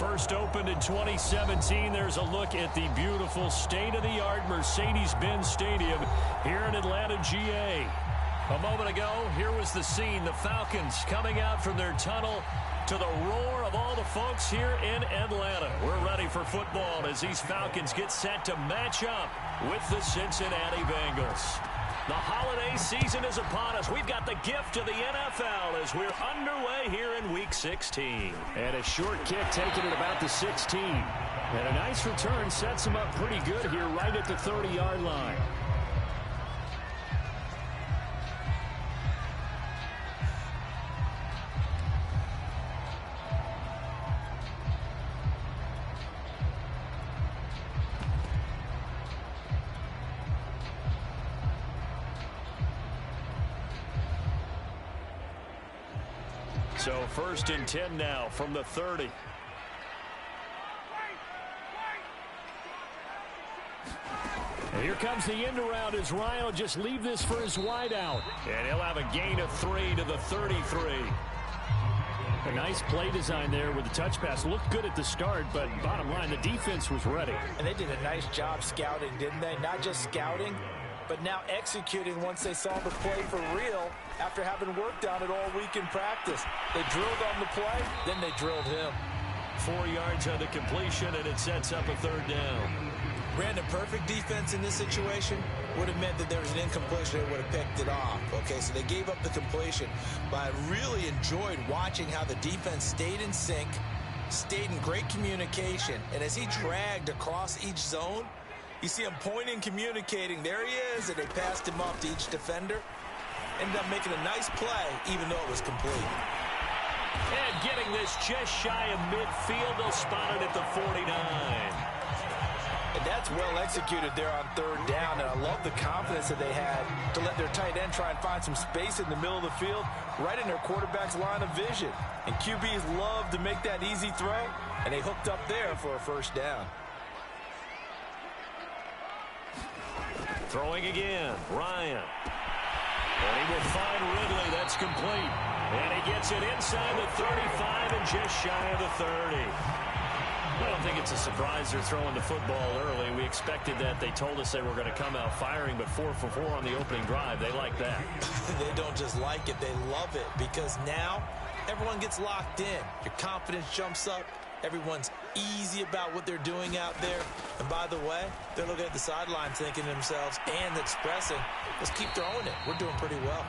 First opened in 2017. There's a look at the beautiful state-of-the-art Mercedes-Benz Stadium here in Atlanta, GA. A moment ago, here was the scene. The Falcons coming out from their tunnel to the roar of all the folks here in Atlanta. We're ready for football as these Falcons get set to match up with the Cincinnati Bengals. The holiday season is upon us. We've got the gift of the NFL as we're underway here in Week 16. And a short kick taken at about the 16. And a nice return sets them up pretty good here right at the 30-yard line. So 1st and 10 now from the 30. And here comes the end around as Ryan will just leave this for his wideout. And he'll have a gain of 3 to the 33. A nice play design there with the touch pass. Looked good at the start, but bottom line, the defense was ready. And they did a nice job scouting, didn't they? Not just scouting, but now executing once they saw the play for real after having worked on it all week in practice. They drilled on the play, then they drilled him. 4 yards on the completion, and it sets up a 3rd down. Brandon, perfect defense in this situation would have meant that there was an incompletion. They would have picked it off. Okay, so they gave up the completion. But I really enjoyed watching how the defense stayed in sync, stayed in great communication, and as he dragged across each zone, you see him pointing, communicating. There he is, and they passed him off to each defender. Ended up making a nice play, even though it was complete. And getting this just shy of midfield, they'll spot it at the 49. And that's well executed there on 3rd down, and I love the confidence that they had to let their tight end try and find some space in the middle of the field, right in their quarterback's line of vision. And QBs love to make that easy throw, and they hooked up there for a 1st down. Throwing again, Ryan. And he will find Ridley. That's complete. And he gets it inside the 35 and just shy of the 30. I don't think it's a surprise they're throwing the football early. We expected that. They told us they were going to come out firing, but 4 for 4 on the opening drive. They like that. They don't just like it, they love it, because now everyone gets locked in. Your confidence jumps up. Everyone's easy about what they're doing out there. And by the way, they're looking at the sideline thinking to themselves and expressing, let's keep throwing it. We're doing pretty well.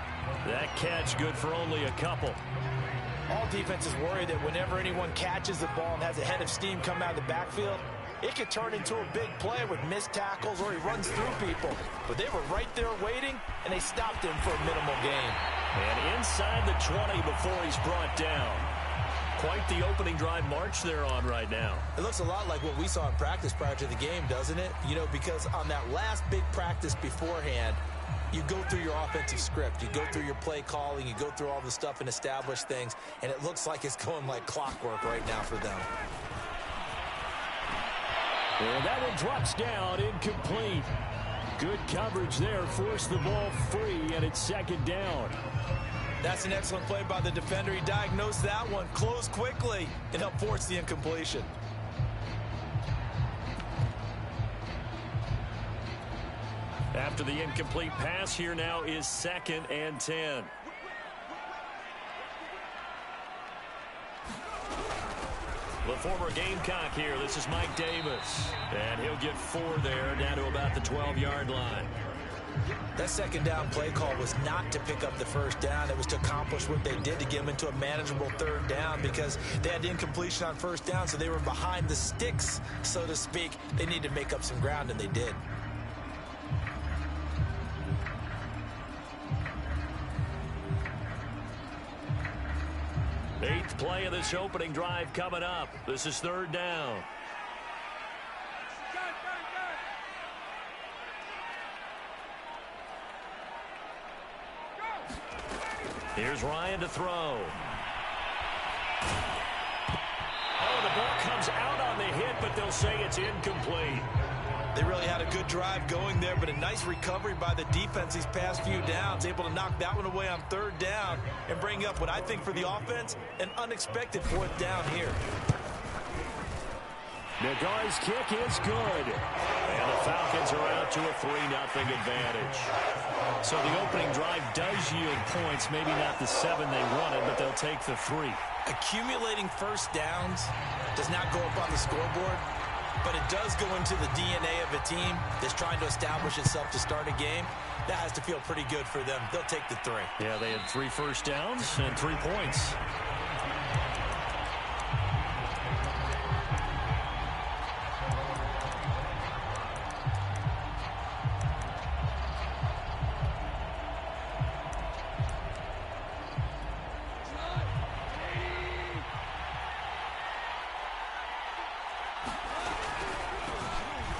That catch good for only a couple. All defenses worry that whenever anyone catches the ball and has a head of steam come out of the backfield, it could turn into a big play with missed tackles or he runs through people. But they were right there waiting, and they stopped him for a minimal gain. And inside the 20 before he's brought down. Quite the opening drive march they're on right now. It looks a lot like what we saw in practice prior to the game, doesn't it? You know, because on that last big practice beforehand, you go through your offensive script. You go through your play calling. You go through all the stuff and establish things. And it looks like it's going like clockwork right now for them. And that one drops down, incomplete. Good coverage there. Forced the ball free, and it's 2nd down. That's an excellent play by the defender. He diagnosed that one, closed quickly, and helped force the incompletion. After the incomplete pass, here now is 2nd and 10. The former Gamecock here. This is Mike Davis. And he'll get 4 there, down to about the 12-yard line. That 2nd down play call was not to pick up the 1st down. It was to accomplish what they did to get them into a manageable 3rd down because they had incompletion on 1st down, so they were behind the sticks, so to speak. They needed to make up some ground, and they did. Eighth play of this opening drive coming up. This is 3rd down. Here's Ryan to throw. Oh, the ball comes out on the hit, but they'll say it's incomplete. They really had a good drive going there, but a nice recovery by the defense these past few downs, able to knock that one away on 3rd down and bring up what I think for the offense, an unexpected 4th down here. Nagar's kick is good. And the Falcons are out to a 3-0 advantage. So the opening drive does yield points. Maybe not the 7 they wanted, but they'll take the 3. Accumulating first downs does not go up on the scoreboard, but it does go into the DNA of a team that's trying to establish itself to start a game. That has to feel pretty good for them. They'll take the 3. Yeah, they had 3 first downs and 3 points.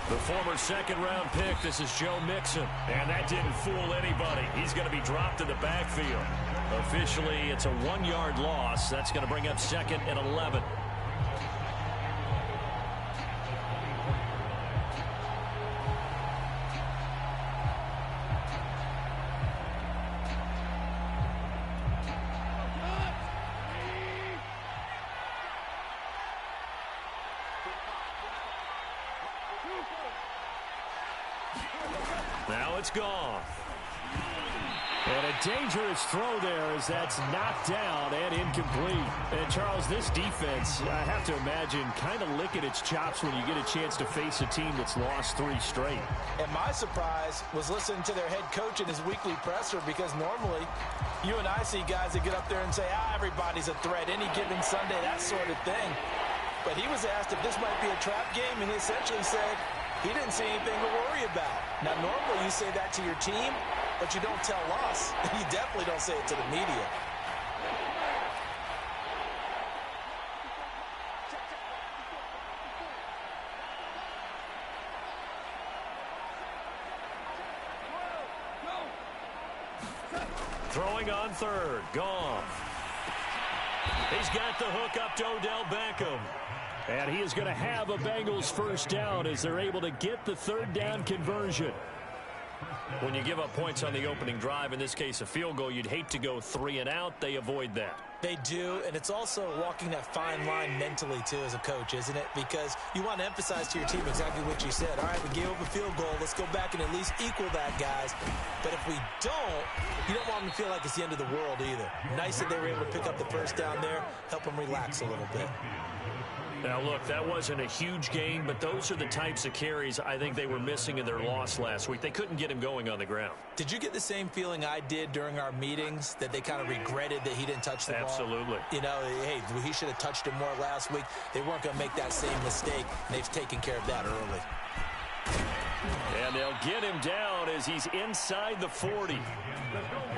The former second-round pick, this is Joe Mixon. And that didn't fool anybody. He's going to be dropped in the backfield. Officially, it's a 1-yard loss. That's going to bring up 2nd and 11. Now it's gone. And a dangerous throw there as that's knocked down and incomplete. And, Charles, this defense, I have to imagine, kind of licking its chops when you get a chance to face a team that's lost 3 straight. And my surprise was listening to their head coach in his weekly presser, because normally you and I see guys that get up there and say, everybody's a threat any given Sunday, that sort of thing. But he was asked if this might be a trap game, and he essentially said he didn't see anything to worry about. Now, normally you say that to your team, but you don't tell us. You definitely don't say it to the media. Throwing on 3rd. Goff. He's got the hook up to Odell Beckham. And he is going to have a Bengals first down as they're able to get the 3rd down conversion. When you give up points on the opening drive, in this case a field goal, you'd hate to go 3 and out. They avoid that. They do, and it's also walking that fine line mentally, too, as a coach, isn't it? Because you want to emphasize to your team exactly what you said. All right, we gave up a field goal. Let's go back and at least equal that, guys. But if we don't, you don't want them to feel like it's the end of the world either. Nice that they were able to pick up the first down there, help them relax a little bit. Now, look, that wasn't a huge gain, but those are the types of carries I think they were missing in their loss last week. They couldn't get him going on the ground. Did you get the same feeling I did during our meetings, that they kind of regretted that he didn't touch the ball? Absolutely. You know, hey, he should have touched it more last week. They weren't going to make that same mistake, and they've taken care of that early. And they'll get him down as he's inside the 40.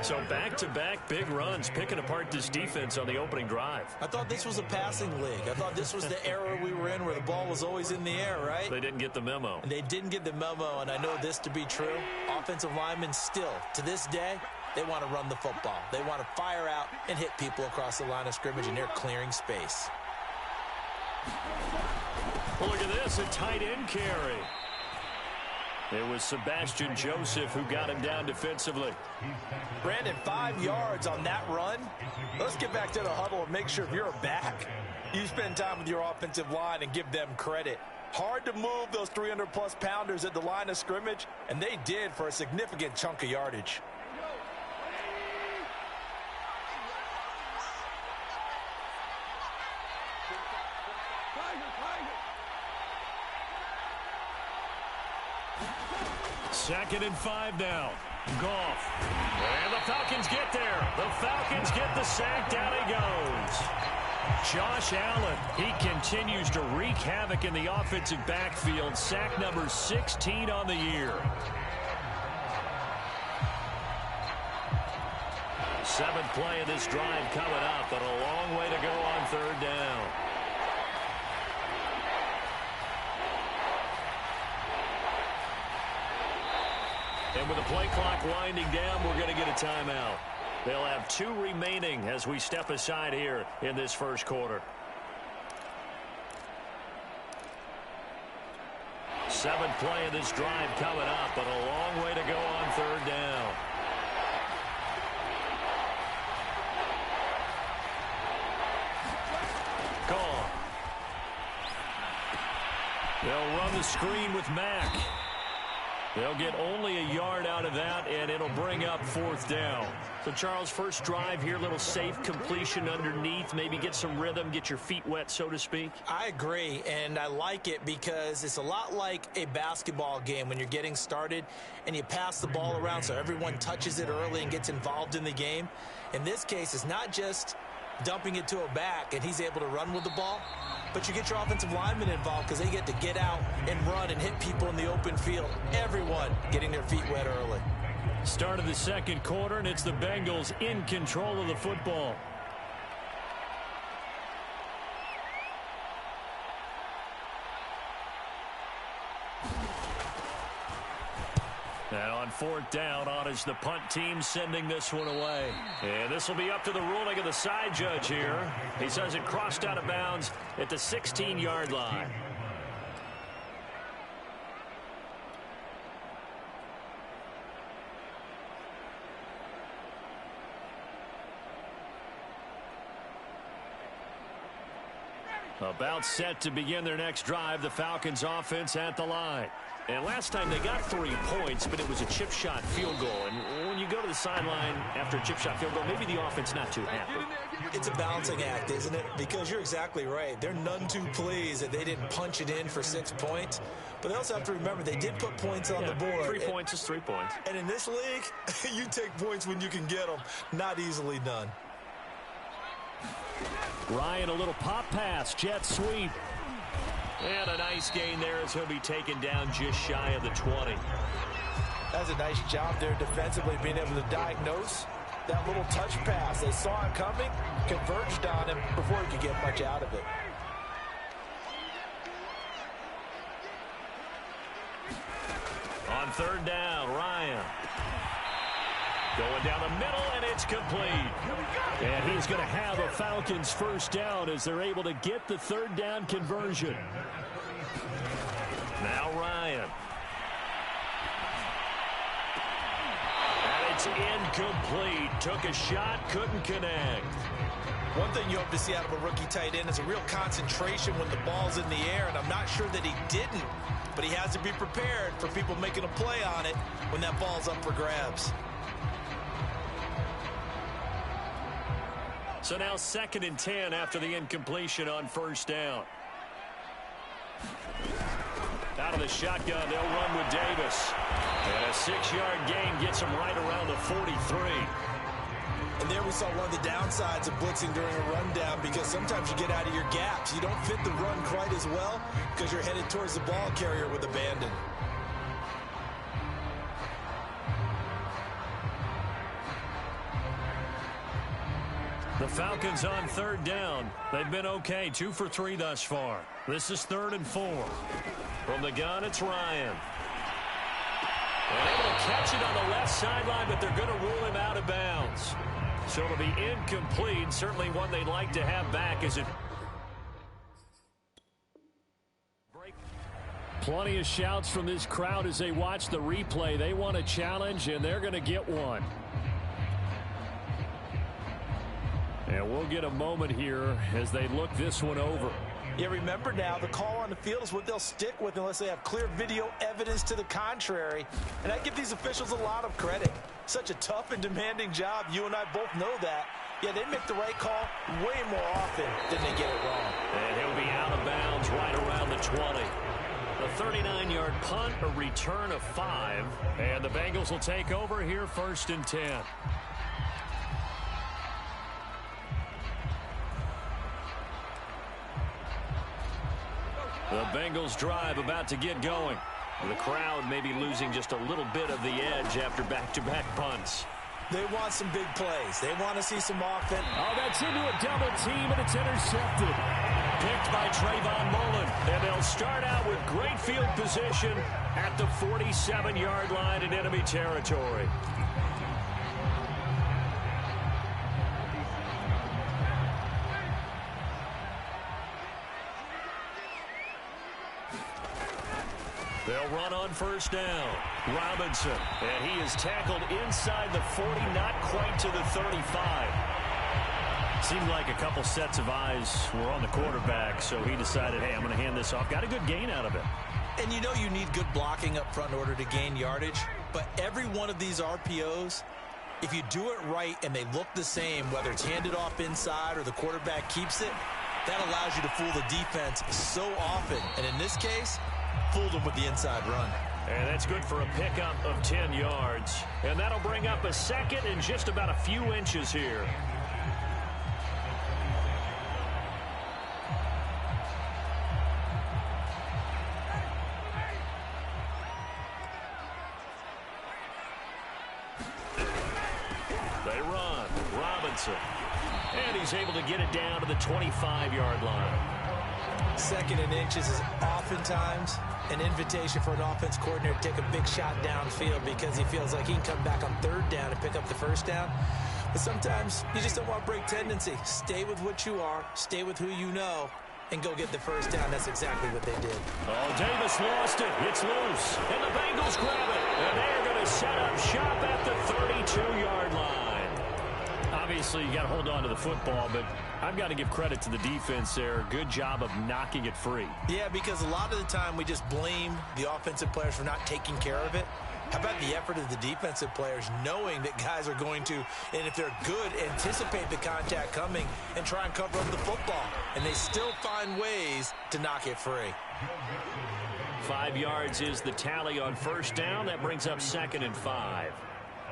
So back-to-back big runs, picking apart this defense on the opening drive. I thought this was a passing league. I thought this was the era we were in where the ball was always in the air, right? They didn't get the memo. They didn't get the memo, and I know this to be true. Offensive linemen still, to this day, they want to run the football. They want to fire out and hit people across the line of scrimmage, and they're clearing space. Well, look at this, a tight end carry. It was Sebastian Joseph who got him down defensively. Brandon, 5 yards on that run. Let's get back to the huddle and make sure if you're back, you spend time with your offensive line and give them credit. Hard to move those 300-plus pounders at the line of scrimmage, and they did for a significant chunk of yardage. Second and 5 now. Goff. And the Falcons get there. The Falcons get the sack. Down he goes. Josh Allen, he continues to wreak havoc in the offensive backfield. Sack number 16 on the year. 7th play of this drive coming up, but a long way to go on 3rd down. And with the play clock winding down, we're going to get a timeout. They'll have 2 remaining as we step aside here in this first quarter. 7th play of this drive coming up, but a long way to go on 3rd down. Gone. They'll run the screen with Mack. They'll get only a yard out of that, and it'll bring up 4th down. So, Charles, first drive here, little safe completion underneath, maybe get some rhythm, get your feet wet, so to speak. I agree, and I like it because it's a lot like a basketball game when you're getting started and you pass the ball around so everyone touches it early and gets involved in the game. In this case, it's not just dumping it to a back and he's able to run with the ball, but you get your offensive linemen involved because they get to get out and run and hit people in the open field. Everyone getting their feet wet early. Start of the second quarter, and it's the Bengals in control of the football. Now on 4th down, on is the punt team sending this one away. And this will be up to the ruling of the side judge here. He says it crossed out of bounds at the 16-yard line. About set to begin their next drive, the Falcons offense at the line. And last time they got 3 points, but it was a chip shot field goal. And when you go to the sideline after a chip shot field goal, maybe the offense not too happy. It's a balancing act, isn't it? Because you're exactly right. They're none too pleased that they didn't punch it in for 6 points. But they also have to remember they did put points on the board. 3 points is 3 points. And in this league, you take points when you can get them. Not easily done. Ryan, a little pop pass, jet sweep. And a nice gain there as he'll be taken down just shy of the 20. That's a nice job there defensively, being able to diagnose that little touch pass. They saw it coming, converged on him before he could get much out of it. On 3rd down, Ryan. Going down the middle, and it's complete. And he's going to have a Falcons 1st down as they're able to get the 3rd down conversion. Now Ryan. And it's incomplete. Took a shot, couldn't connect. One thing you hope to see out of a rookie tight end is a real concentration when the ball's in the air, and I'm not sure that he didn't, but he has to be prepared for people making a play on it when that ball's up for grabs. So now 2nd and 10 after the incompletion on 1st down. Out of the shotgun, they'll run with Davis. And a 6-yard gain gets him right around the 43. And there we saw one of the downsides of blitzing during a rundown, because sometimes you get out of your gaps. You don't fit the run quite as well because you're headed towards the ball carrier with abandon. The Falcons on 3rd down. They've been okay, 2 for 3 thus far. This is 3rd and 4. From the gun, it's Ryan. And able to catch it on the left sideline, but they're going to rule him out of bounds. So it'll be incomplete. Certainly one they'd like to have back as it... Plenty of shouts from this crowd as they watch the replay. They want a challenge, and they're going to get one. And we'll get a moment here as they look this one over. Yeah, remember now, the call on the field is what they'll stick with unless they have clear video evidence to the contrary. And I give these officials a lot of credit. Such a tough and demanding job. You and I both know that. Yeah, they make the right call way more often than they get it wrong. And he'll be out of bounds right around the 20. A 39-yard punt, a return of 5. And the Bengals will take over here 1st and 10. The Bengals drive about to get going. The crowd may be losing just a little bit of the edge after back-to-back punts. They want some big plays. They want to see some offense. Oh, that's into a double team, and it's intercepted. Picked by Trayvon Mullen. And they'll start out with great field position at the 47-yard line in enemy territory. They'll run on 1st down. Robinson, and he is tackled inside the 40, not quite to the 35. Seemed like a couple sets of eyes were on the quarterback, so he decided, hey, I'm going to hand this off. Got a good gain out of it. And you know you need good blocking up front in order to gain yardage, but every one of these RPOs, if you do it right and they look the same, whether it's handed off inside or the quarterback keeps it, that allows you to fool the defense so often. And in this case, fooled them with the inside run. And that's good for a pickup of 10 yards. And that'll bring up a second and just about a few inches here. They run. Robinson. And he's able to get it down to the 25-yard line. Second and inches is oftentimes an invitation for an offense coordinator to take a big shot downfield because he feels like he can come back on third down and pick up the first down. But sometimes you just don't want to break tendency. Stay with what you are, stay with who you know, and go get the first down. That's exactly what they did. Oh, Davis lost it. It's loose. And the Bengals grab it. And they're going to set up shop at the 32-yard line. Obviously, you got to hold on to the football, but I've got to give credit to the defense there. Good job of knocking it free. Yeah, because a lot of the time we just blame the offensive players for not taking care of it. How about the effort of the defensive players knowing that guys are going to, and if they're good, anticipate the contact coming and try and cover up the football. And they still find ways to knock it free. 5 yards is the tally on first down. That brings up 2nd and 5.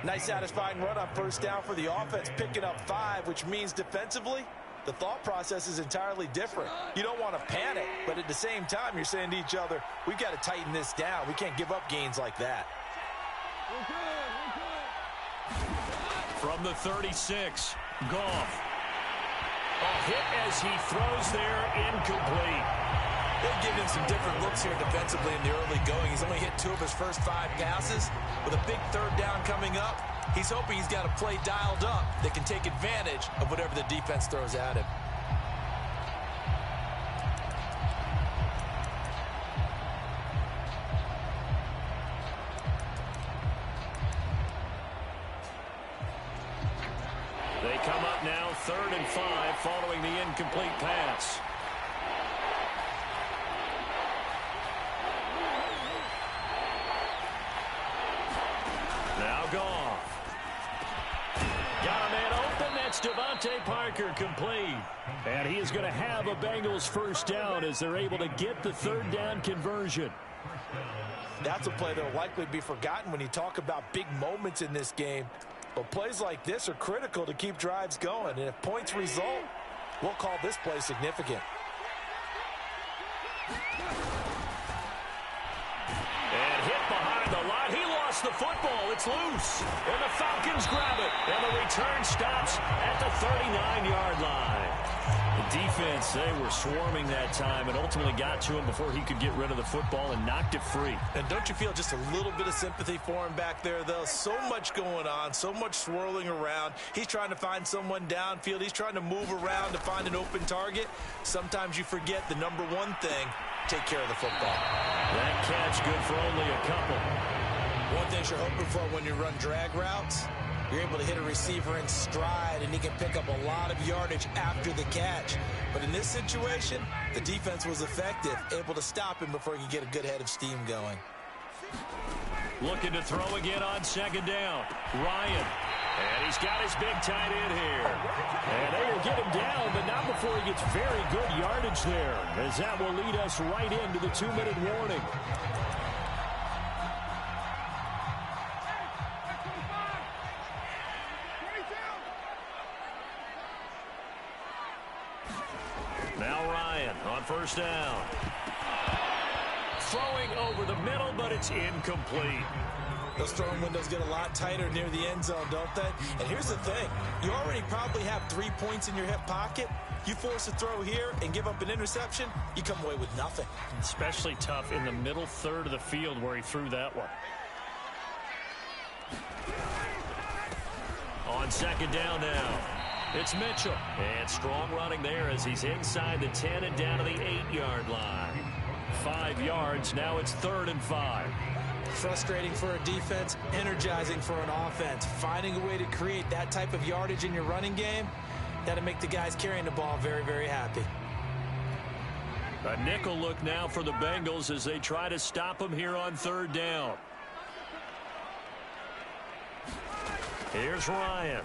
Nice satisfying run on first down for the offense, picking up 5, which means defensively, the thought process is entirely different. You don't want to panic, but at the same time, you're saying to each other, we've got to tighten this down. We can't give up gains like that. From the 36, Goff. A hit as he throws there, incomplete. They've given him some different looks here defensively in the early going. He's only hit 2 of his first 5 passes. With a big third down coming up, he's hoping he's got a play dialed up that can take advantage of whatever the defense throws at him. They come up now 3rd and 5 following the incomplete pass. Now Goff. Got a man open. That's Devontae Parker complete. And he is going to have a Bengals first down as they're able to get the 3rd down conversion. That's a play that will likely be forgotten when you talk about big moments in this game. But plays like this are critical to keep drives going. And if points result, we'll call this play significant. And hit behind the line. He lost the football. It's loose. And the Falcons grab it. And the return stops at the 39-yard line. The defense, they were swarming that time and ultimately got to him before he could get rid of the football and knocked it free. And don't you feel just a little bit of sympathy for him back there, though? So much going on, so much swirling around. He's trying to find someone downfield. He's trying to move around to find an open target. Sometimes you forget the number one thing, take care of the football. That catch good for only a couple. One thing you're hoping for when you run drag routes, you're able to hit a receiver in stride, and he can pick up a lot of yardage after the catch. But in this situation, the defense was effective, able to stop him before he could get a good head of steam going. Looking to throw again on 2nd down. Ryan. And he's got his big tight end here. And they will get him down, but not before he gets very good yardage there, as that will lead us right into the 2-minute warning. Now Ryan on first down. Throwing over the middle, but it's incomplete. Those throwing windows get a lot tighter near the end zone, don't they? And here's the thing. You already probably have 3 points in your hip pocket. You force a throw here and give up an interception, you come away with nothing. Especially tough in the middle third of the field where he threw that one. On 2nd down now. It's Mitchell. And strong running there as he's inside the 10 and down to the 8-yard line. 5 yards. Now it's 3rd and 5. Frustrating for a defense, energizing for an offense. Finding a way to create that type of yardage in your running game, That'll make the guys carrying the ball very, very happy. A nickel look now for the Bengals as they try to stop him here on third down. Here's Ryan.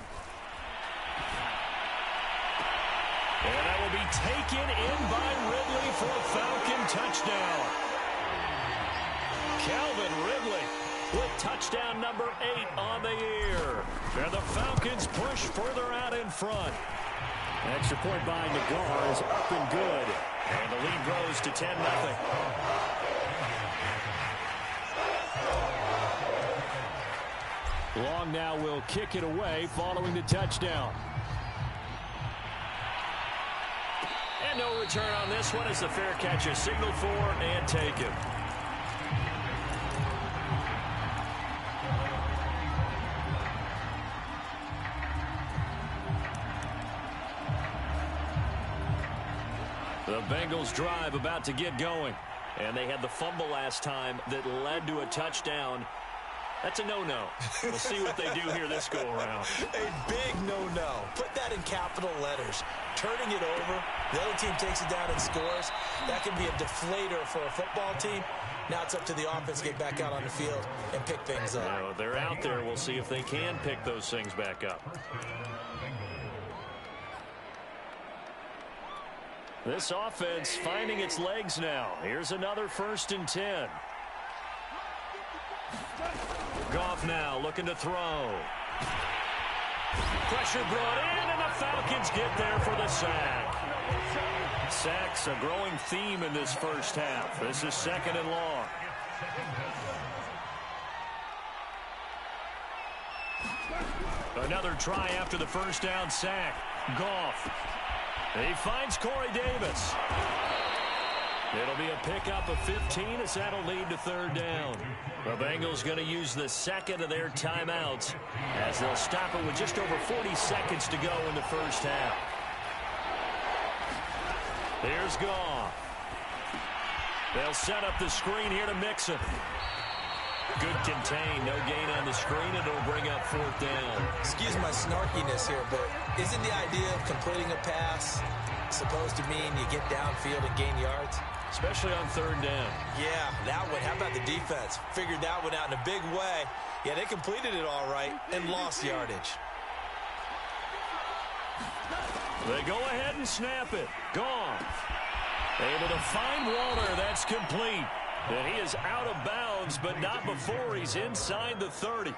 And that will be taken in by Ridley for a Falcon touchdown. Calvin Ridley with touchdown number 8 on the year. And the Falcons push further out in front. Extra point by Nagar is up and good. And the lead grows to 10-0. Long now will kick it away following the touchdown. And no return on this one as the fair catch is signaled for and taken. The Bengals drive about to get going. And they had the fumble last time that led to a touchdown. That's a no-no. We'll see what they do here this go-around. A big no-no. Put that in capital letters. Turning it over, the other team takes it down and scores. That can be a deflator for a football team. Now it's up to the offense to get back out on the field and pick things up. You know, they're out there. We'll see if they can pick those things back up. This offense finding its legs now. Here's another 1st and 10. Goff now looking to throw. Pressure brought in, and the Falcons get there for the sack. Sacks a growing theme in this first half. This is 2nd and long. Another try after the first down sack. Goff. He finds Corey Davis. It'll be a pickup of 15 as that'll lead to 3rd down. The Bengals going to use the second of their timeouts as they'll stop it with just over 40 seconds to go in the first half. Here's Goff. They'll set up the screen here to Mixon. Good contain, no gain on the screen, and it'll bring up 4th down. Excuse my snarkiness here, but isn't the idea of completing a pass supposed to mean you get downfield and gain yards? Especially on 3rd down. Yeah, that one. How about the defense? Figured that one out in a big way. Yeah, they completed it all right and lost yardage. They go ahead and snap it. Goff. Able to find Waller. That's complete. And he is out of bounds, but not before he's inside the 30.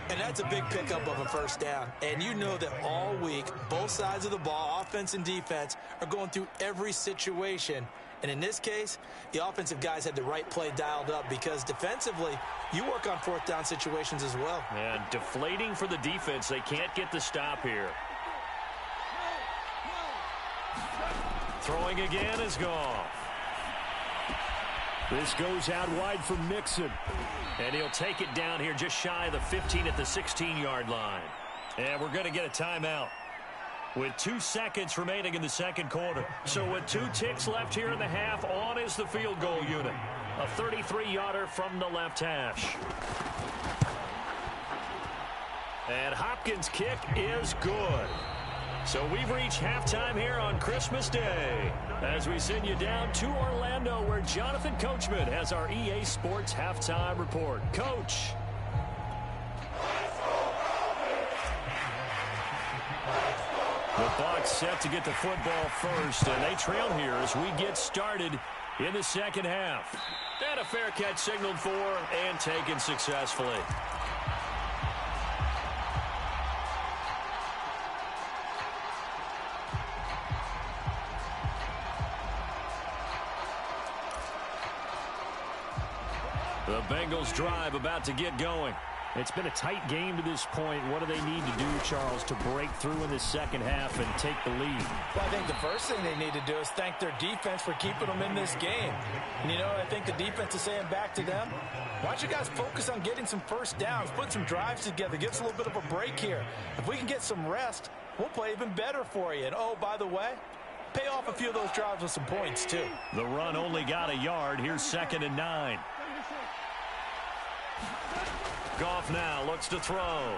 And that's a big pickup of a 1st down. And you know that all week, both sides of the ball, offense and defense, are going through every situation. And in this case, the offensive guys had the right play dialed up because defensively, you work on 4th down situations as well. And deflating for the defense. They can't get the stop here. Throwing again is Goff. This goes out wide for Mixon. And he'll take it down here just shy of the 15 at the 16-yard line. And we're going to get a timeout with 2 seconds remaining in the 2nd quarter. So with 2 ticks left here in the half, on is the field goal unit. A 33-yarder from the left hash. And Hopkins' kick is good. So we've reached halftime here on Christmas Day as we send you down to Orlando where Jonathan Coachman has our EA Sports Halftime Report. Coach. The Bucs set to get the football first, and they trail here as we get started in the 2nd half. And a fair catch signaled for and taken successfully. The Bengals drive about to get going. It's been a tight game to this point. What do they need to do, Charles, to break through in the 2nd half and take the lead? Well, I think the first thing they need to do is thank their defense for keeping them in this game. And, you know, I think the defense is saying back to them, why don't you guys focus on getting some 1st downs, put some drives together, give us a little bit of a break here. If we can get some rest, we'll play even better for you. And, oh, by the way, pay off a few of those drives with some points, too. The run only got a yard. Here's 2nd and 9. Goff now looks to throw.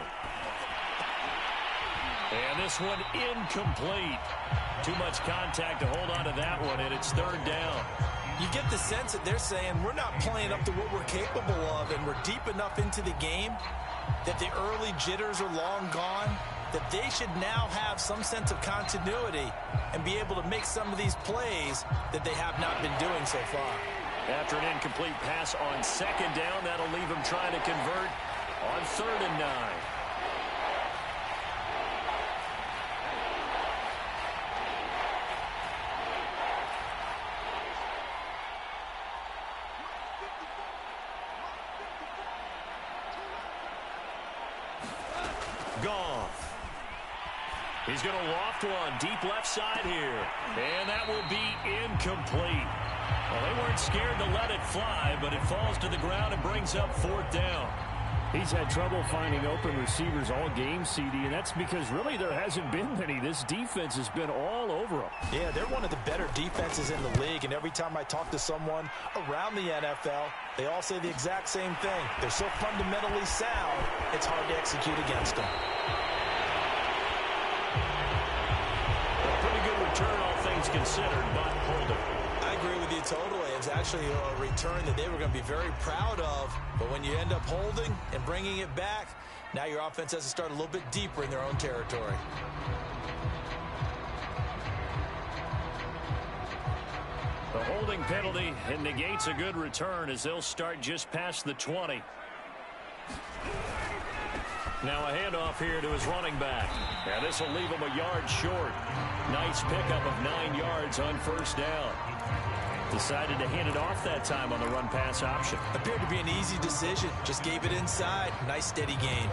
And this one incomplete. Too much contact to hold on to that one, and it's third down. You get the sense that they're saying we're not playing up to what we're capable of, and we're deep enough into the game that the early jitters are long gone, that they should now have some sense of continuity and be able to make some of these plays that they have not been doing so far. After an incomplete pass on second down, that'll leave them trying to convert on 3rd and 9. Goff. He's going to loft one deep left side here. And that will be incomplete. Well, they weren't scared to let it fly, but it falls to the ground and brings up 4th down. He's had trouble finding open receivers all game, CD, and that's because really there hasn't been many. This defense has been all over them. Yeah, they're one of the better defenses in the league, and every time I talk to someone around the NFL, they all say the exact same thing. They're so fundamentally sound, it's hard to execute against them. A pretty good return, all things considered, but hold it. I agree with you totally. It's actually a return that they were going to be very proud of. But when you end up holding and bringing it back, now your offense has to start a little bit deeper in their own territory. The holding penalty and negates a good return as they'll start just past the 20. Now a handoff here to his running back. And this will leave him a yard short. Nice pickup of 9 yards on 1st down. Decided to hand it off that time on the run-pass option. Appeared to be an easy decision. Just gave it inside. Nice steady gain.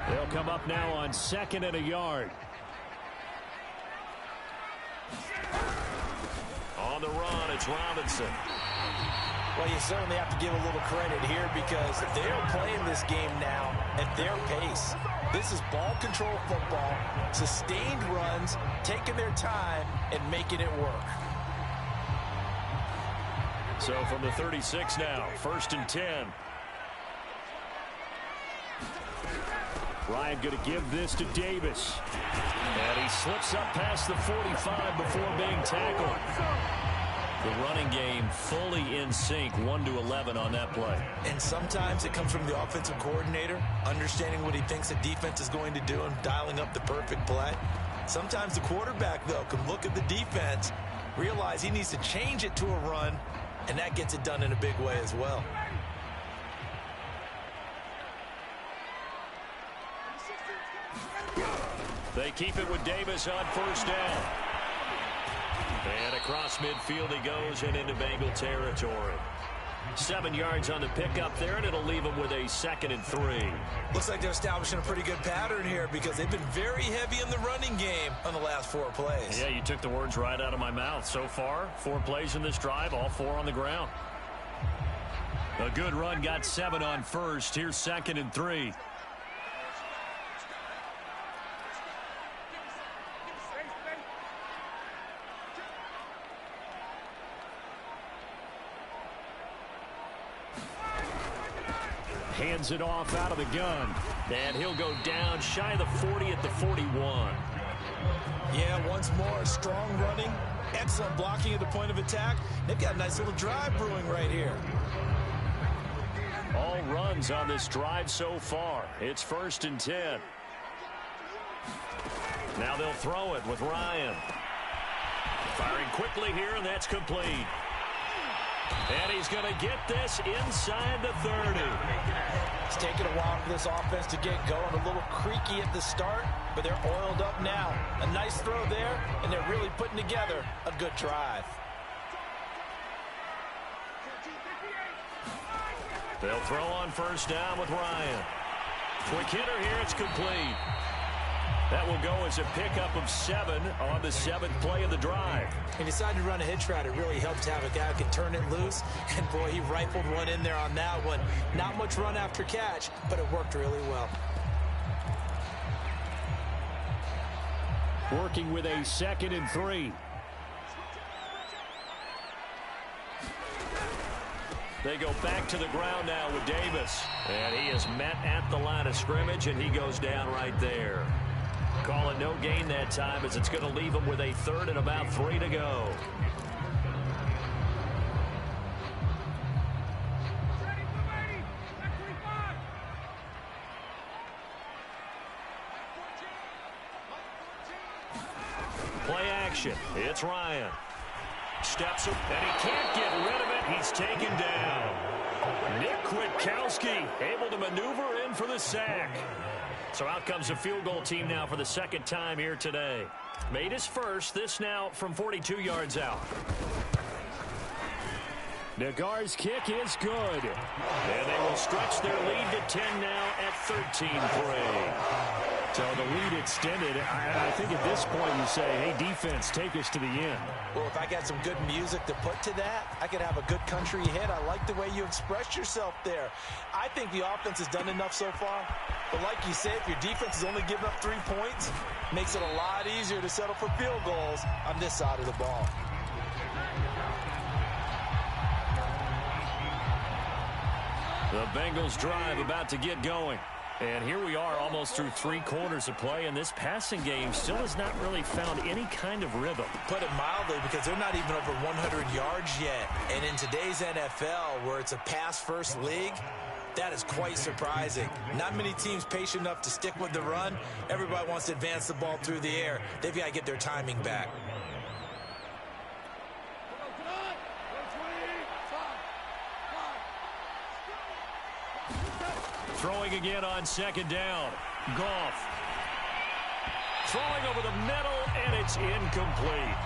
They'll come up now on 2nd and a yard. On the run, it's Robinson. Well, you certainly have to give a little credit here because they're playing this game now at their pace. This is ball control football, sustained runs, taking their time, and making it work. So from the 36 now, 1st and 10. Ryan going to give this to Davis. And he slips up past the 45 before being tackled. The running game fully in sync, 1-11 on that play. And sometimes it comes from the offensive coordinator, understanding what he thinks the defense is going to do and dialing up the perfect play. Sometimes the quarterback, though, can look at the defense, realize he needs to change it to a run, and that gets it done in a big way as well. They keep it with Davis on 1st down. And across midfield he goes and into Bengal territory. 7 yards on the pickup there, and it'll leave him with a 2nd and 3. Looks like they're establishing a pretty good pattern here because they've been very heavy in the running game on the last 4 plays. Yeah, you took the words right out of my mouth. So far, 4 plays in this drive, all 4 on the ground. A good run, got 7 on 1st. Here's 2nd and 3. Hands it off out of the gun. And he'll go down shy of the 40 at the 41. Yeah, once more, strong running, excellent blocking at the point of attack. They've got a nice little drive brewing right here. All runs on this drive so far. It's 1st and 10. Now they'll throw it with Ryan. Firing quickly here, and that's complete. And he's going to get this inside the 30. It's taken a while for this offense to get going. A little creaky at the start, but they're oiled up now. A nice throw there, and they're really putting together a good drive. They'll throw on 1st down with Ryan. Quick hitter here, it's complete. That will go as a pickup of 7 on the 7th play of the drive. He decided to run a hitch route. It really helped to have a guy who can turn it loose. And, boy, he rifled one in there on that one. Not much run after catch, but it worked really well. Working with a 2nd and 3. They go back to the ground now with Davis. And he is met at the line of scrimmage, and he goes down right there. Call it no gain that time, as it's going to leave him with a third and about 3 to go. Play action. It's Ryan. Steps up, and he can't get rid of it. He's taken down. Nick Kwiatkowski able to maneuver in for the sack. So out comes a field goal team now for the second time here today. Made his first. This now from 42 yards out. Nagar's kick is good. And they will stretch their lead to 10 now at 13-3. So the lead extended. I think at this point you say, hey, defense, take us to the end. Well, if I got some good music to put to that, I could have a good country hit. I like the way you expressed yourself there. I think the offense has done enough so far. But like you said, if your defense is only giving up 3 points, makes it a lot easier to settle for field goals on this side of the ball. The Bengals drive about to get going. And here we are almost through 3 quarters of play, and this passing game still has not really found any kind of rhythm. Put it mildly, because they're not even over 100 yards yet. And in today's NFL, where it's a pass-first league, that is quite surprising. Not many teams patient enough to stick with the run. Everybody wants to advance the ball through the air. They've got to get their timing back. Throwing again on second down. Goff. Throwing over the middle, and it's incomplete.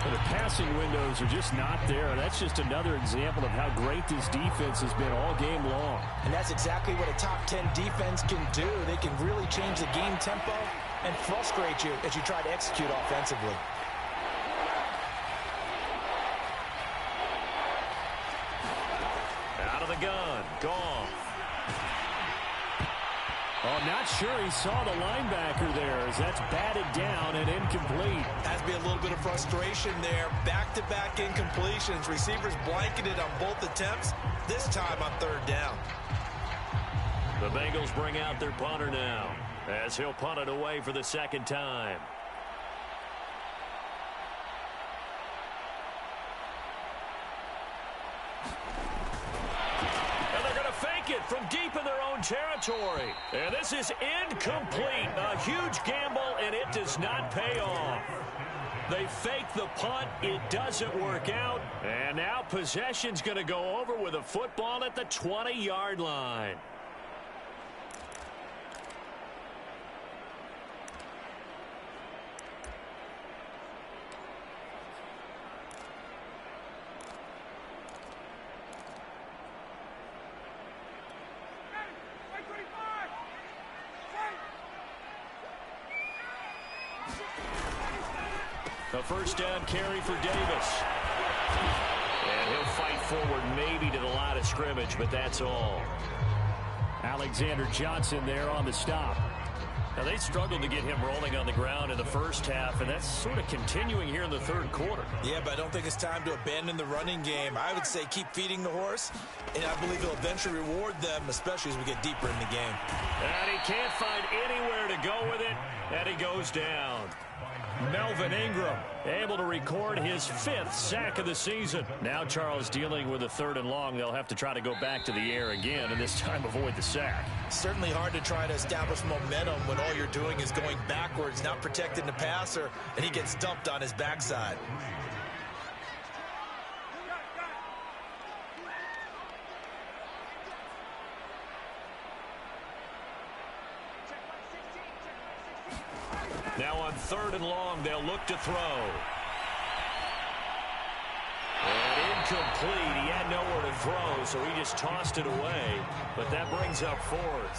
The passing windows are just not there. That's just another example of how great this defense has been all game long. And that's exactly what a top 10 defense can do. They can really change the game tempo and frustrate you as you try to execute offensively. Out of the gun. Goff. Oh, I'm not sure he saw the linebacker there, as that's batted down and incomplete. Has to be a little bit of frustration there. Back-to-back incompletions. Receivers blanketed on both attempts, this time on third down. The Bengals bring out their punter now, as he'll punt it away for the second time. From deep in their own territory. And this is incomplete. A huge gamble, and it does not pay off. They fake the punt. It doesn't work out. And now possession's going to go over with a football at the 20-yard line. A first down carry for Davis. And he'll fight forward maybe to the line of scrimmage, but that's all. Alexander Johnson there on the stop. Now, they struggled to get him rolling on the ground in the first half, and that's sort of continuing here in the third quarter. Yeah, but I don't think it's time to abandon the running game. I would say keep feeding the horse, and I believe it'll eventually reward them, especially as we get deeper in the game. And he can't find anywhere to go with it, and he goes down. Melvin Ingram able to record his 5th sack of the season. Now Charles dealing with a 3rd and long. They'll have to try to go back to the air again, and this time avoid the sack. Certainly hard to try to establish momentum when all you're doing is going backwards, not protecting the passer, and he gets dumped on his backside. Now on 3rd and long, they'll look to throw. And incomplete. He had nowhere to throw, so he just tossed it away. But that brings up 4th.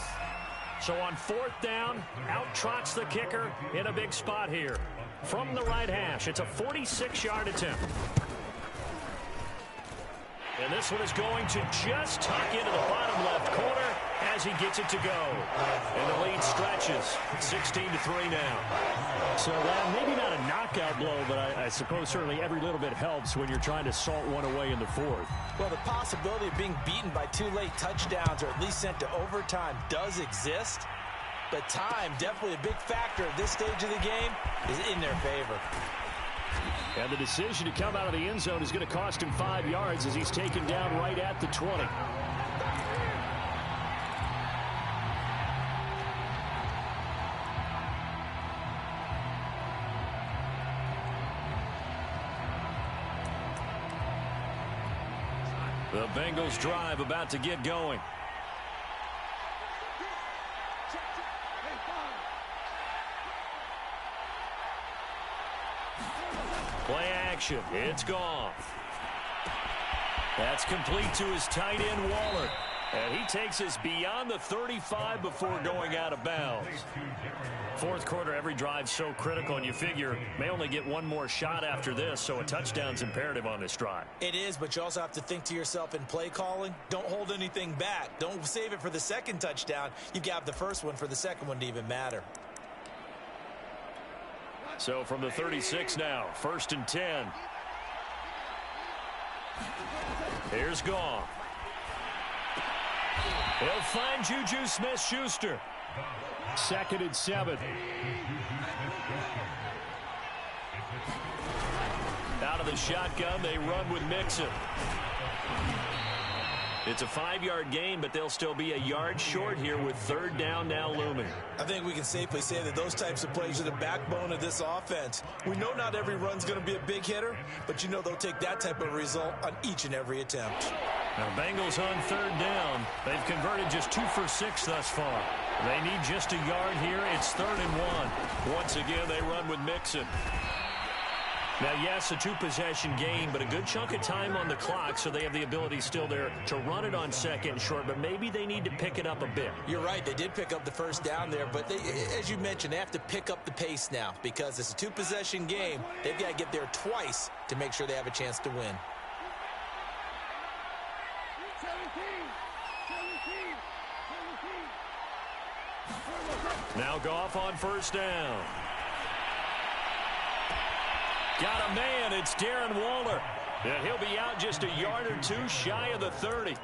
So on 4th down, out trots the kicker in a big spot here. From the right hash, it's a 46-yard attempt. And this one is going to just tuck into the bottom left corner. as he gets it to go. And the lead stretches 16-3 now. So that maybe not a knockout blow, but I suppose certainly every little bit helps when you're trying to salt one away in the fourth. Well, the possibility of being beaten by 2 late touchdowns or at least sent to overtime does exist. But time, definitely a big factor at this stage of the game, is in their favor. And the decision to come out of the end zone is going to cost him 5 yards as he's taken down right at the 20. The Bengals drive about to get going. Play action. It's gone. That's complete to his tight end, Waller. And he takes us beyond the 35 before going out of bounds. Fourth quarter, every drive so critical, and you figure may only get one more shot after this, so a touchdown's imperative on this drive. It is, but you also have to think to yourself in play calling, don't hold anything back. Don't save it for the second touchdown. You've got the first one for the second one to even matter. So from the 36 now, 1st and 10. Here's Goff. He'll find Juju Smith-Schuster. 2nd and 7. Out of the shotgun, they run with Mixon. It's a 5-yard gain, but they'll still be a yard short here with 3rd down now looming. I think we can safely say that those types of plays are the backbone of this offense. We know not every run's going to be a big hitter, but you know they'll take that type of result on each and every attempt. Now, Bengals on 3rd down. They've converted just 2 for 6 thus far. They need just a yard here. It's 3rd and 1. Once again, they run with Mixon. Now, yes, a 2-possession game, but a good chunk of time on the clock, so they have the ability still there to run it on 2nd and short, but maybe they need to pick it up a bit. You're right. They did pick up the first down there, but they, as you mentioned, they have to pick up the pace now because it's a 2-possession game. They've got to get there twice to make sure they have a chance to win. Now Goff on 1st down. Got a man. It's Darren Waller. And he'll be out just a yard or 2 shy of the 30.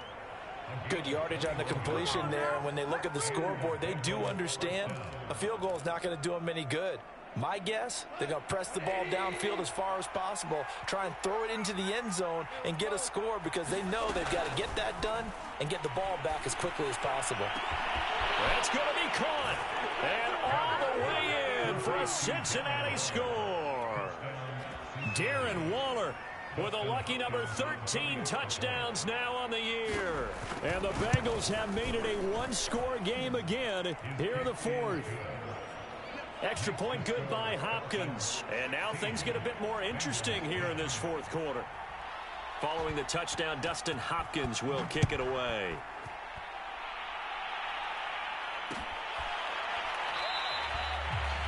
Good yardage on the completion there. And when they look at the scoreboard, they do understand a field goal is not going to do them any good. My guess, they're going to press the ball downfield as far as possible, try and throw it into the end zone and get a score because they know they've got to get that done and get the ball back as quickly as possible. That's going to be caught. And all the way in for a Cincinnati score. Darren Waller with a lucky number 13 touchdowns now on the year. And the Bengals have made it a 1-score game again here in the 4th. Extra point good by Hopkins. And now things get a bit more interesting here in this 4th quarter. Following the touchdown, Dustin Hopkins will kick it away.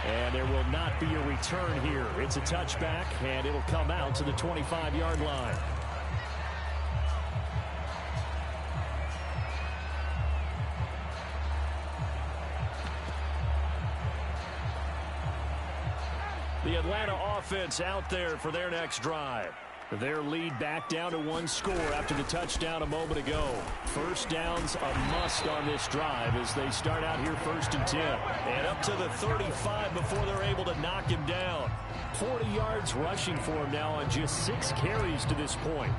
And there will not be a return here. It's a touchback, and it'll come out to the 25-yard line. The Atlanta offense out there for their next drive. Their lead back down to 1 score after the touchdown a moment ago. 1st down's a must on this drive as they start out here 1st and 10. And up to the 35 before they're able to knock him down. 40 yards rushing for him now on just 6 carries to this point.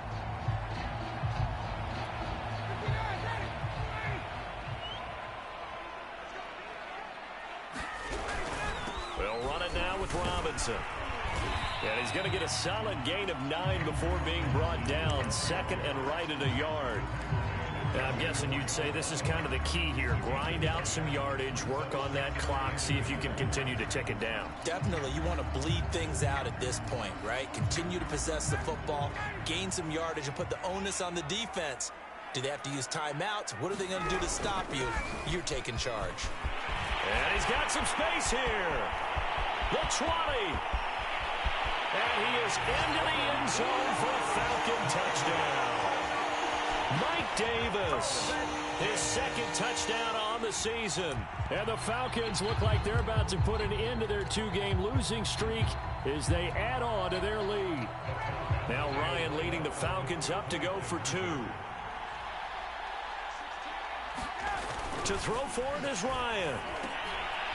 They'll run it now with Robinson. And he's going to get a solid gain of 9 before being brought down. 2nd and right at a yard. And I'm guessing you'd say this is kind of the key here. Grind out some yardage, work on that clock, see if you can continue to tick it down. Definitely, you want to bleed things out at this point, right? Continue to possess the football, gain some yardage, and put the onus on the defense. Do they have to use timeouts? What are they going to do to stop you? You're taking charge. And he's got some space here. The 20. And he is into the end zone for a Falcon touchdown. Mike Davis, his second touchdown on the season. And the Falcons look like they're about to put an end to their two-game losing streak as they add on to their lead. Now Ryan leading the Falcons up to go for 2. To throw for it is Ryan.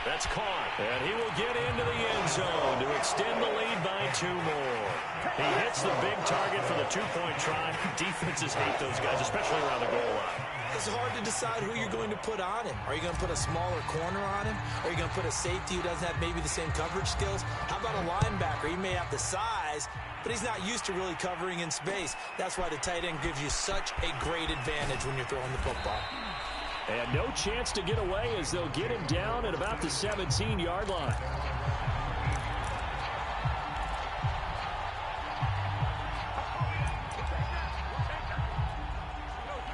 That's caught, and he will get into the end zone to extend the lead by 2 more. He hits the big target for the 2-point try. Defenses hate those guys, especially around the goal line. It's hard to decide who you're going to put on him. Are you going to put a smaller corner on him? Are you going to put a safety who doesn't have maybe the same coverage skills? How about a linebacker? He may have the size, but he's not used to really covering in space. That's why the tight end gives you such a great advantage when you're throwing the football. And no chance to get away as they'll get him down at about the 17-yard line.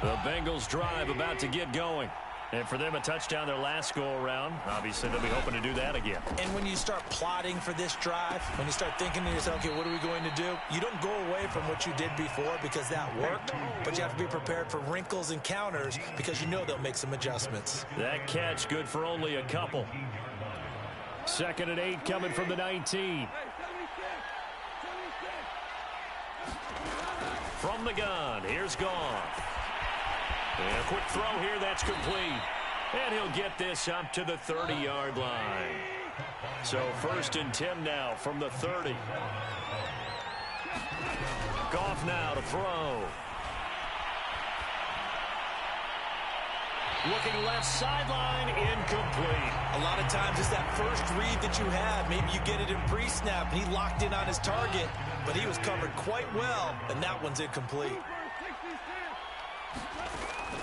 The Bengals drive about to get going. And for them, a touchdown their last go-around. Obviously, they'll be hoping to do that again. And when you start plotting for this drive, when you start thinking to yourself, okay, what are we going to do? You don't go away from what you did before because that worked, but you have to be prepared for wrinkles and counters because you know they'll make some adjustments. That catch good for only a couple. 2nd and 8 coming from the 19. From the gun, here's Goff. And a quick throw here, that's complete. And he'll get this up to the 30-yard line. So 1st and 10 now from the 30. Goff now to throw. Looking left sideline, incomplete. A lot of times it's that first read that you have. Maybe you get it in pre-snap, and he locked in on his target, but he was covered quite well, and that one's incomplete.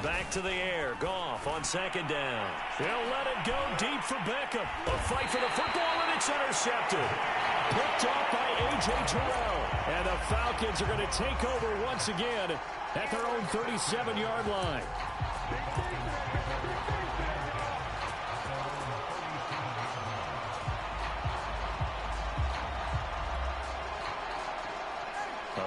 Back to the air. Goff on 2nd down. He'll let it go deep for Beckham. A fight for the football, and it's intercepted. Picked off by A.J. Terrell. And the Falcons are going to take over once again at their own 37-yard line.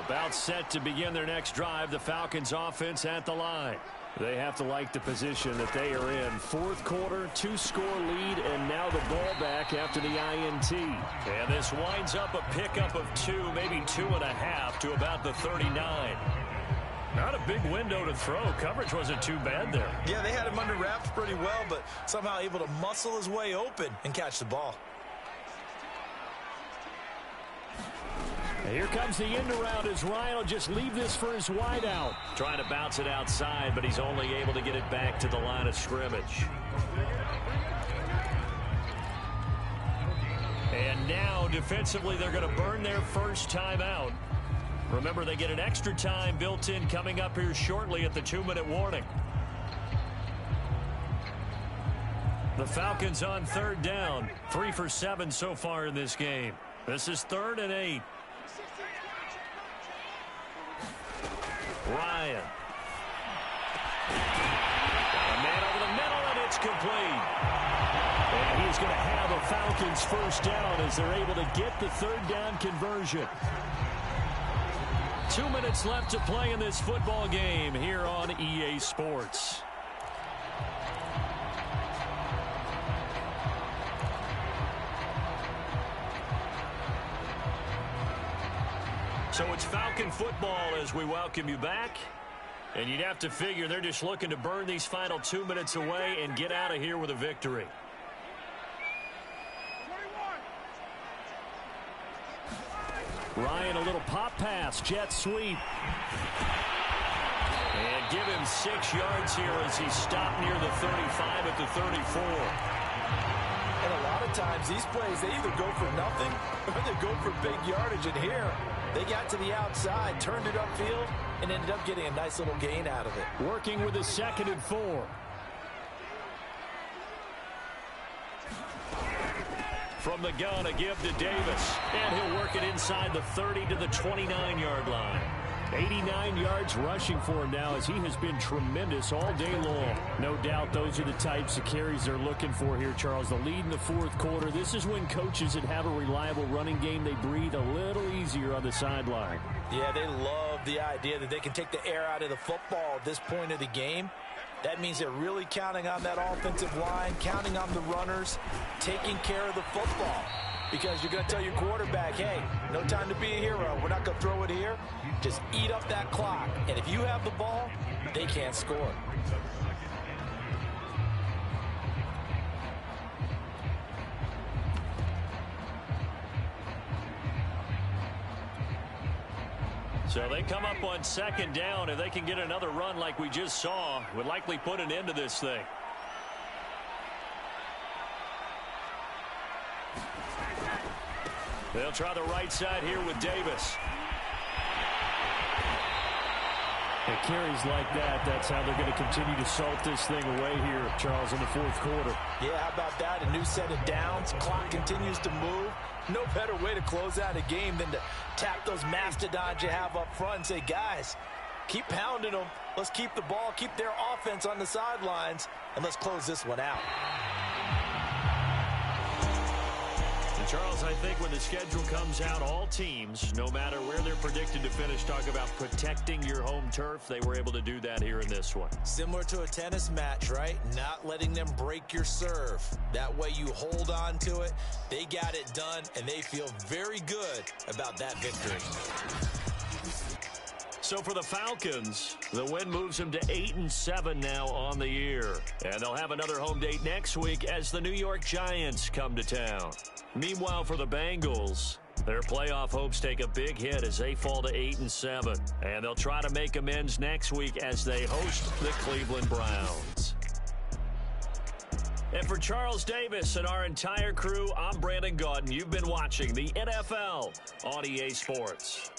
About set to begin their next drive, the Falcons offense at the line. They have to like the position that they are in. 4th quarter, 2-score lead, and now the ball back after the INT. And this winds up a pickup of 2, maybe 2.5 to about the 39. Not a big window to throw. Coverage wasn't too bad there. Yeah, they had him under wraps pretty well, but somehow able to muscle his way open and catch the ball. Here comes the end around as Ryan will just leave this for his wideout. Trying to bounce it outside, but he's only able to get it back to the line of scrimmage. And now, defensively, they're going to burn their first timeout. Remember, they get an extra time built in coming up here shortly at the 2-minute warning. The Falcons on 3rd down. 3 for 7 so far in this game. This is 3rd and 8. Ryan. Got a man over the middle, and it's complete. And he's going to have a Falcons first down as they're able to get the 3rd down conversion. 2 minutes left to play in this football game here on EA Sports. So it's Falcon football as we welcome you back. And you'd have to figure they're just looking to burn these final 2 minutes away and get out of here with a victory. Ryan, a little pop pass, jet sweep. And give him 6 yards here as he stopped near the 35 at the 34. And a lot of times these plays, they either go for nothing or they go for big yardage. And here, they got to the outside, turned it upfield, and ended up getting a nice little gain out of it. Working with a 2nd and 4. From the gun, a give to Davis. And he'll work it inside the 30 to the 29-yard line. 89 yards rushing for him now as he has been tremendous all day long. No doubt those are the types of carries they're looking for here, Charles. The lead in the fourth quarter. This is when coaches that have a reliable running game, they breathe a little easier on the sideline. Yeah, they love the idea that they can take the air out of the football at this point of the game. That means they're really counting on that offensive line, counting on the runners, taking care of the football. Because you're going to tell your quarterback, hey, no time to be a hero. We're not going to throw it here. Just eat up that clock. And if you have the ball, they can't score. So they come up on second down. If they can get another run like we just saw, would likely put an end to this thing. They'll try the right side here with Davis. It carries like that. That's how they're going to continue to salt this thing away here, Charles, in the fourth quarter. Yeah, how about that? A new set of downs. Clock continues to move. No better way to close out a game than to tap those mastodons you have up front and say, guys, keep pounding them. Let's keep the ball, keep their offense on the sidelines, and let's close this one out. And Charles, I think when the schedule comes out, all teams, no matter where they're predicted to finish, talk about protecting your home turf. They were able to do that here in this one. Similar to a tennis match, right? Not letting them break your serve. That way you hold on to it. They got it done, and they feel very good about that victory. So for the Falcons, the win moves them to 8-7 now on the year. And they'll have another home date next week as the New York Giants come to town. Meanwhile, for the Bengals, their playoff hopes take a big hit as they fall to 8-7. And they'll try to make amends next week as they host the Cleveland Browns. And for Charles Davis and our entire crew, I'm Brandon Gaudin. You've been watching the NFL on EA Sports.